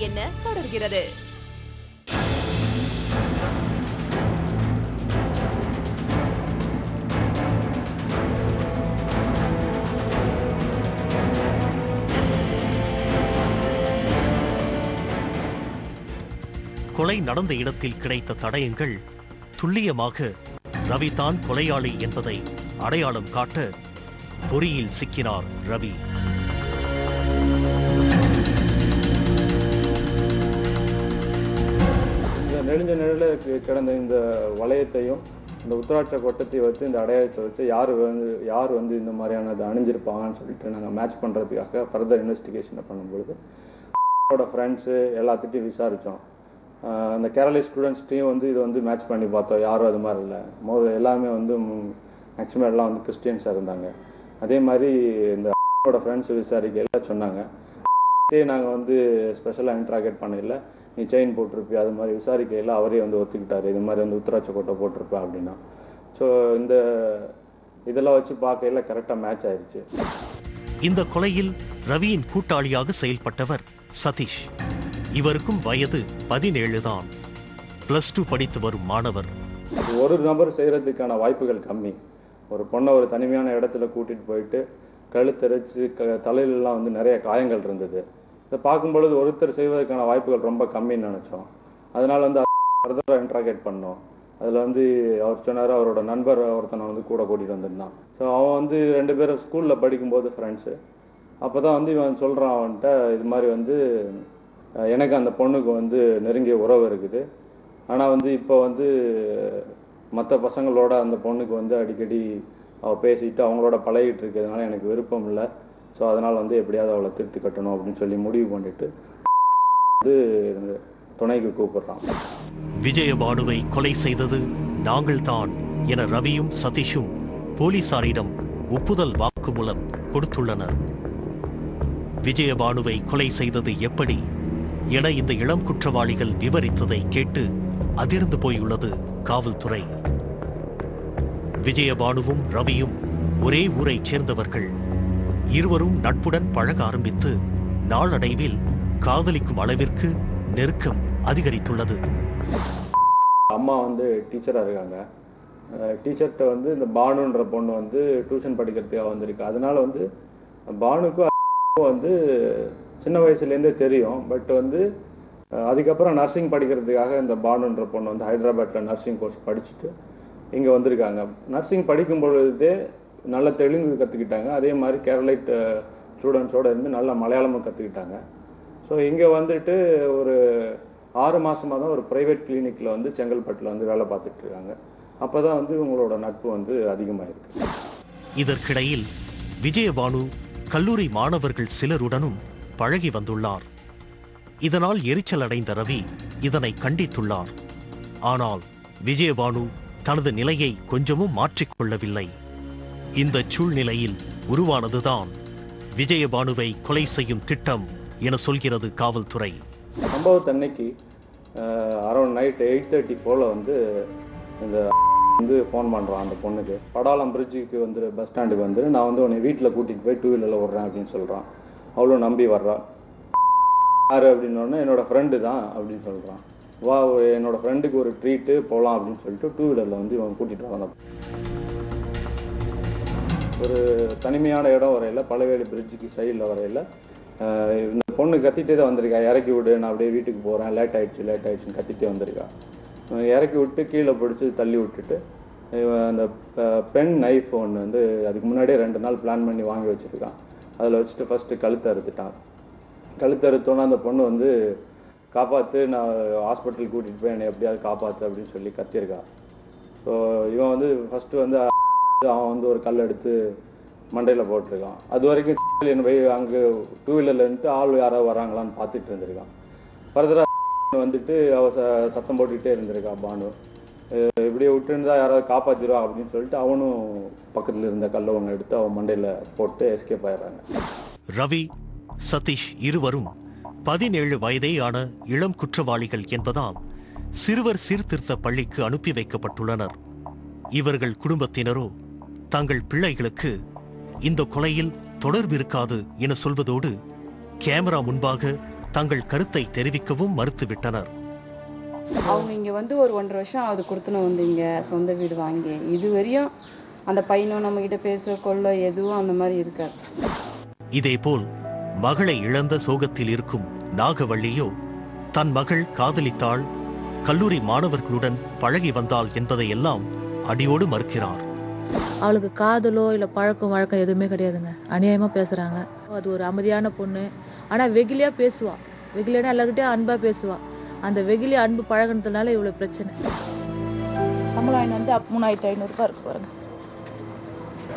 என்ன தொடர்கிறது. கொலை நடந்த இடத்தில் கிடைத்த தடயங்கள் துல்லியமாக ரவிதான் கொலையாளி என்பதை அடையாளம் காட்ட பொறியில் சிக்கினார் ரவி. இந்த நெடுஞ்ச நிழல கிடந்த இந்த வளையத்தையும் இந்த உத்தராட்ச கொட்டத்தை வச்சு இந்த அடையாளத்தை வச்சு யார் வந்து இந்த மாதிரியானது அணிஞ்சிருப்பாங்கன்னு சொல்லிட்டு நாங்கள் மேட்ச் பண்ணுறதுக்காக ஃபர்தர் இன்வெஸ்டிகேஷனை பண்ணும்பொழுது ஃப்ரெண்ட்ஸு எல்லாத்துட்டையும் விசாரித்தோம். அந்த கேரளா ஸ்டூடெண்ட்ஸ்டையும் வந்து இது வந்து மேட்ச் பண்ணி பார்த்தோம். யாரும் அது மாதிரி இல்லை. எல்லாமே வந்து மேக்ஸிமம் எல்லாம் வந்து கிறிஸ்டியன்ஸாக இருந்தாங்க. அதே மாதிரி இந்த ஃப்ரெண்ட்ஸ் விசாரிக்கையில் சொன்னாங்க, நாங்கள் வந்து ஸ்பெஷலாக இன்ட்ராகேட் பண்ணல, நீ செயின் போட்டிருப்பியா அது மாதிரி விசாரிக்கையில் அவரே வந்து ஒத்துக்கிட்டார், இது மாதிரி வந்து உத்தராட்ச கொட்டை போட்டிருப்பா அப்படின்னா. ஸோ இந்த இதெல்லாம் வச்சு பார்க்கையில் கரெக்டாக மேட்ச் ஆயிடுச்சு. இந்த கொலையில் ரவியின் கூட்டாளியாக செயல்பட்டவர் சதீஷ். இவருக்கும் வயது 17 தான். +2 படித்து வரும் மாணவர். ஒரு நபர் செய்கிறதுக்கான வாய்ப்புகள் கம்மி. ஒரு பொண்ணை ஒரு தனிமையான இடத்துல கூட்டிகிட்டு போயிட்டு கழுத்தரைச்சு தலையிலலாம் வந்து நிறைய காயங்கள் இருந்தது. இதை பார்க்கும்பொழுது ஒருத்தர் செய்வதற்கான வாய்ப்புகள் ரொம்ப கம்மின்னு நினச்சோம். அதனால் வந்து ஃபர்தராக இன்ட்ராகேட் பண்ணோம். அதில் வந்து அவர் சொன்னார், அவரோட நண்பர் ஒருத்தனை வந்து கூட கூட்டிகிட்டு வந்திருந்தான். ஸோ அவன் வந்து 2 பேரும் ஸ்கூலில் படிக்கும்போது ஃப்ரெண்ட்ஸு. அப்போ தான் வந்து இவன் சொல்கிறான் அவன்கிட்ட, இது மாதிரி வந்து எனக்கு அந்த பொண்ணுக்கு வந்து நெருங்கிய உறவு இருக்குது, ஆனால் வந்து இப்போ வந்து மற்ற பசங்களோட அந்த பொண்ணுக்கு வந்து அடிக்கடி அவள் பேசிட்டு அவங்களோட பழகிட்டு இருக்கிறதுனால எனக்கு விருப்பம் இல்லை. ஸோ அதனால் வந்து எப்படியாவது அவளை திருத்தி கட்டணும் அப்படின்னு சொல்லி முடிவு பண்ணிட்டு வந்து துணைக்கு கூப்பிடுறான். விஜயபானுவை கொலை செய்தது நாங்கள் தான் என ரவியும் சதீஷும் போலீசாரிடம் ஒப்புதல் வாக்குமூலம் கொடுத்துள்ளனர். விஜயபானுவை கொலை செய்தது எப்படி என இந்த இளம் குற்றவாளிகள் விவரித்ததை கேட்டு அதிர்ந்து போயுள்ளது காவல்துறை. விஜயபானுவும் ரவியும் ஒரே ஊரைச் சேர்ந்தவர்கள். இருவரும் நட்புடன் பழக ஆரம்பித்து நாளடைவில் காதலிக்கும் அளவிற்கு நெருக்கம் அதிகரித்துள்ளது. அம்மா வந்து டீச்சராக இருக்காங்க. டீச்சர்கிட்ட வந்து இந்த பானுன்ற பொண்ணு வந்து டியூஷன் படிக்கிறதுக்காக வந்திருக்கு. அதனால வந்து பானுக்கும் வந்து சின்ன வயசுலேருந்தே தெரியும். பட் வந்து அதுக்கப்புறம் நர்சிங் படிக்கிறதுக்காக இந்த பானுன்ற பொண்ணு வந்து ஹைதராபாத்தில் நர்சிங் கோர்ஸ் படிச்சுட்டு இங்கே வந்திருக்காங்க. நர்சிங் படிக்கும் பொழுதே நல்ல தெலுங்கு கற்றுக்கிட்டாங்க. அதே மாதிரி கேரளைட் ஸ்டூடெண்ட்ஸோடு இருந்து நல்ல மலையாளமும் கற்றுக்கிட்டாங்க. ஸோ இங்கே வந்துட்டு ஒரு 6 மாதமாக தான் ஒரு ப்ரைவேட் கிளினிக்கில் வந்து செங்கல்பட்டில் வந்து வேலை பார்த்துட்ருக்காங்க. அப்போ தான் வந்து இவங்களோட நட்பு வந்து அதிகமாகிருக்கு. இதற்கிடையில் விஜயபானு கல்லூரி மாணவர்கள் சிலருடனும் பழகி வந்துள்ளார். இதனால் எரிச்சல் அடைந்த ரவி இதனை கண்டித்துள்ளார். ஆனால் விஜயபானு தனது நிலையை கொஞ்சமும் மாற்றிக்கொள்ளவில்லை. இந்த சூழ்நிலையில் உருவானதுதான் விஜயபானுவை கொலை செய்யும் திட்டம் என சொல்கிறது காவல்துறை. சம்பவத்தன்னைக்கு அரௌண்ட் நைட் 8:30 போல் வந்து இந்த வந்து ஃபோன் பண்ணுறான் அந்த பொண்ணுக்கு. படாலம் பிரிட்ஜுக்கு வந்து பஸ் ஸ்டாண்டுக்கு வந்து நான் வந்து உன்னை வீட்டில் கூட்டிகிட்டு போய் 2 வீலரில் விட்றேன் அப்படின்னு சொல்கிறான். அவ்வளோ நம்பி வர்றான். யார் அப்படின்னோடனே என்னோடய ஃப்ரெண்டு தான் அப்படின்னு சொல்கிறான். வா, என்னோடய ஃப்ரெண்டுக்கு ஒரு ட்ரீட்டு போகலாம் அப்படின்னு சொல்லிட்டு 2 வீலரில் வந்து இவன் கூட்டிகிட்டு வரான். ஒரு தனிமையான இடம் வரையில் பழவேலி பிரிட்ஜுக்கு சைடில் வரையில் இந்த பொண்ணு கத்திட்டே தான் வந்திருக்கா. இறக்கி விடு, நான் அப்படியே வீட்டுக்கு போகிறேன், லேட் ஆகிடுச்சுன்னு கத்திட்டே வந்திருக்கா. இறக்கி விட்டு கீழே பிடிச்சி தள்ளி விட்டுட்டு அந்த பென் நைஃப் ஒன்று வந்து அதுக்கு முன்னாடியே 2 நாள் பிளான் பண்ணி வாங்கி வச்சுருக்கான். அதில் வச்சுட்டு ஃபஸ்ட்டு கழுத்து அறுத்துட்டான். கழுத்து அறுத்தோன்னே அந்த பொண்ணு வந்து காப்பாற்று, நான் ஹாஸ்பிட்டல் கூட்டிகிட்டு போய் என்னை எப்படியாவது காப்பாற்று அப்படின்னு சொல்லி கத்தியிருக்கான். ஸோ இவன் வந்து ஃபஸ்ட்டு வந்து அவன் வந்து ஒரு கல் எடுத்து மண்டையில் போட்டிருக்கான். அது வரைக்கும் அங்கே 2 வீலரில் இருந்துட்டு ஆள் யாராவது வராங்களான்னு பார்த்துட்டு இருந்திருக்கான். ஃபர்தராக வந்துட்டு அவ சத்தம் போட்டுக்கிட்டே இருந்திருக்கான் பானு. இப்படியே விட்டுருந்தா யாராவது காப்பாற்றிடுவா அப்படின்னு சொல்லிட்டு அவனும் பக்கத்தில் இருந்த கல்லை ஒன்று எடுத்து அவன் மண்டையில் போட்டு எஸ்கேப் ஆயிடுறாங்க. ரவி, சதீஷ் இருவரும் 17 வயதேயான இளம் குற்றவாளிகள் என்பதால் சிறுவர் சீர்திருத்த பள்ளிக்கு அனுப்பி வைக்கப்பட்டுள்ளனர். இவர்கள் குடும்பத்தினரோ தங்கள் பிள்ளைகளுக்கு இந்த கொலையில் தொடர்பு இருக்காது என சொல்வதோடு கேமரா முன்பாக தங்கள் கருத்தை தெரிவிக்கவும் மறுத்துவிட்டனர். அவங்க இங்கே வந்து ஒரு 1.5 வருஷம் அது கொடுத்துன்னு வந்தீங்க சொந்த வீடு வாங்கி, இது வரையும் அந்த பையனும் நம்மக்கிட்ட பேச கொள்ள எதுவும் அந்த மாதிரி இருக்காது. இதேபோல் மகளை இழந்த சோகத்தில் இருக்கும் நாகவள்ளியோ தன் மகள் காதலித்தாள், கல்லூரி மாணவர்களுடன் பழகி வந்தாள் என்பதையெல்லாம் அடியோடு மறுக்கிறார். அவளுக்கு காதலோ இல்லை பழக்கம் வழக்கம் எதுவுமே கிடையாதுங்க. அநியாயமாக பேசுகிறாங்க. அது ஒரு அமைதியான பொண்ணு. ஆனால் வெகிலியாக பேசுவாள். வெகிலியான எல்லாருக்கிட்டையும் அன்பாக பேசுவாள். அந்த வெகிலி அன்பு பழகினதுனால இவ்வளோ பிரச்சனை. சம்பளம் வந்து 3500 ரூபாய் இருக்கு பாருங்க.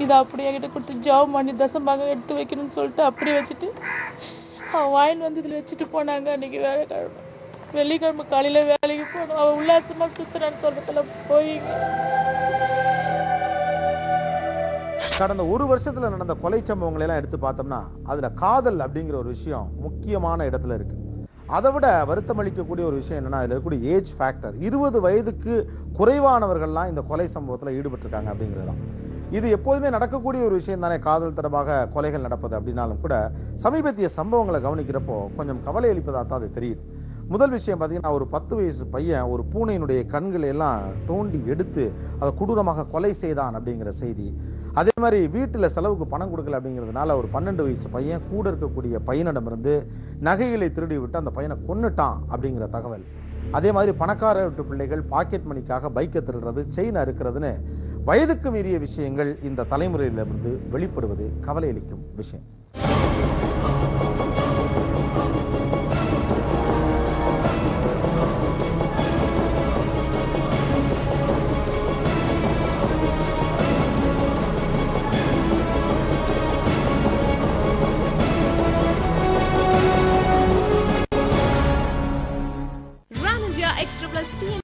இதை அப்படியே கிட்ட கொடுத்து ஜாப் பண்ணி தசமாக எடுத்து வைக்கணும்னு சொல்லிட்டு அப்படியே வச்சுட்டு அவன் வாயின் வந்து இதில் வச்சுட்டு போனாங்க. அன்றைக்கி வேலைக்கிழமை வெள்ளிக்கிழமை காலையில் வேலைக்கு போகணும். அவள் உல்லாசமாக சுற்றுறான்னு சொல்கிறதுல போயிங்க. கடந்த ஒரு வருஷத்தில் நடந்த கொலை சம்பவங்களை எல்லாம் எடுத்து பார்த்தோம்னா அதில் காதல் அப்படிங்கிற ஒரு விஷயம் முக்கியமான இடத்துல இருக்குது. அதை விட வருத்தம் அளிக்கக்கூடிய ஒரு விஷயம் என்னென்னா, அதில் இருக்கக்கூடிய ஏஜ் ஃபேக்டர். 20 வயதுக்கு குறைவானவர்கள்லாம் இந்த கொலை சம்பவத்தில் ஈடுபட்டிருக்காங்க அப்படிங்கிறது தான். இது எப்போதுமே நடக்கக்கூடிய ஒரு விஷயம் தானே, காதல் தொடர்பாக கொலைகள் நடப்பது அப்படின்னாலும் கூட சமீபத்திய சம்பவங்களை கவனிக்கிறப்போ கொஞ்சம் கவலை அளிப்பதாக தான் அது தெரியுது. முதல் விஷயம் பார்த்தீங்கன்னா, ஒரு 10 வயசு பையன் ஒரு பூனையினுடைய கண்களை எல்லாம் தோண்டி எடுத்து அதை கொடூரமாக கொலை செய்தான் அப்படிங்கிற செய்தி. அதே மாதிரி வீட்டில் செலவுக்கு பணம் கொடுக்கல அப்படிங்கிறதுனால ஒரு 12 வயசு பையன் கூட இருக்கக்கூடிய பையனிடமிருந்து நகைகளை திருடி விட்டு அந்த பையனை கொன்னுட்டான் அப்படிங்கிற தகவல். அதே மாதிரி பணக்கார வீட்டு பிள்ளைகள் பாக்கெட் மணிக்காக பைக்கை திருடுறது, செயின் அறுக்கிறதுன்னு வயதுக்கு மீறிய விஷயங்கள் இந்த தலைமுறையிலிருந்து வெளிப்படுவது கவலை அளிக்கும் விஷயம். Extra Plus TNT